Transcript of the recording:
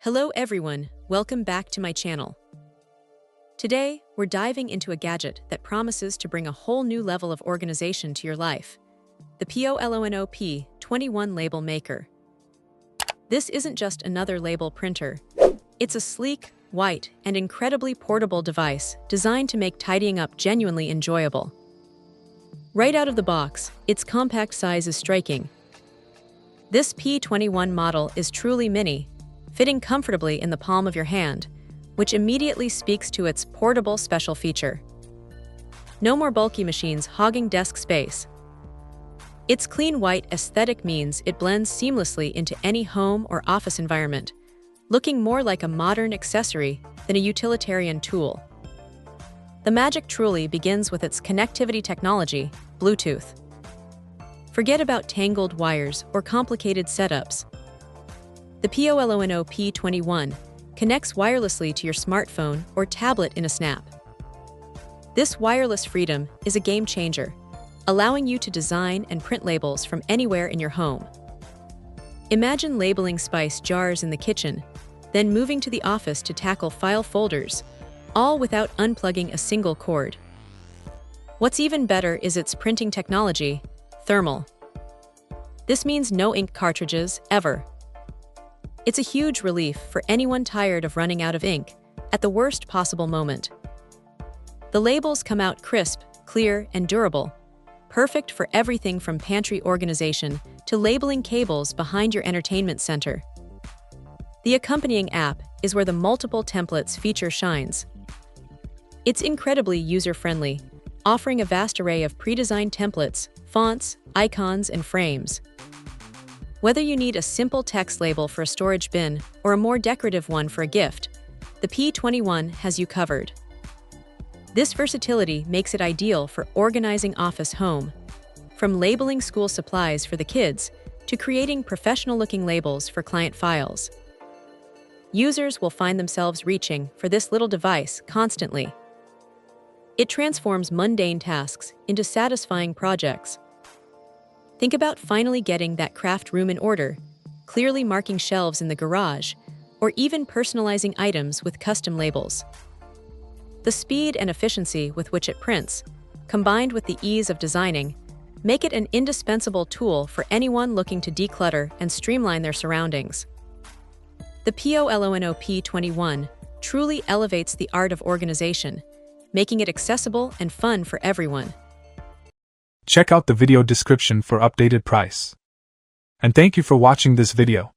Hello everyone, welcome back to my channel. Today, we're diving into a gadget that promises to bring a whole new level of organization to your life. The POLONO P21 label maker. This isn't just another label printer. It's a sleek, white, and incredibly portable device designed to make tidying up genuinely enjoyable. Right out of the box, its compact size is striking. This P21 model is truly mini, fitting comfortably in the palm of your hand, which immediately speaks to its portable special feature. No more bulky machines hogging desk space. Its clean white aesthetic means it blends seamlessly into any home or office environment, looking more like a modern accessory than a utilitarian tool. The magic truly begins with its connectivity technology, Bluetooth. Forget about tangled wires or complicated setups. The POLONO P21 connects wirelessly to your smartphone or tablet in a snap. This wireless freedom is a game changer, allowing you to design and print labels from anywhere in your home. Imagine labeling spice jars in the kitchen, then moving to the office to tackle file folders, all without unplugging a single cord. What's even better is its printing technology, thermal. This means no ink cartridges, ever. It's a huge relief for anyone tired of running out of ink at the worst possible moment. The labels come out crisp, clear, and durable, perfect for everything from pantry organization to labeling cables behind your entertainment center. The accompanying app is where the multiple templates feature shines. It's incredibly user-friendly, offering a vast array of pre-designed templates, fonts, icons, and frames. Whether you need a simple text label for a storage bin or a more decorative one for a gift, the P21 has you covered. This versatility makes it ideal for organizing office home, from labeling school supplies for the kids to creating professional-looking labels for client files. Users will find themselves reaching for this little device constantly. It transforms mundane tasks into satisfying projects. Think about finally getting that craft room in order, clearly marking shelves in the garage, or even personalizing items with custom labels. The speed and efficiency with which it prints, combined with the ease of designing, make it an indispensable tool for anyone looking to declutter and streamline their surroundings. The POLONO P21 truly elevates the art of organization, making it accessible and fun for everyone. Check out the video description for updated price. And thank you for watching this video.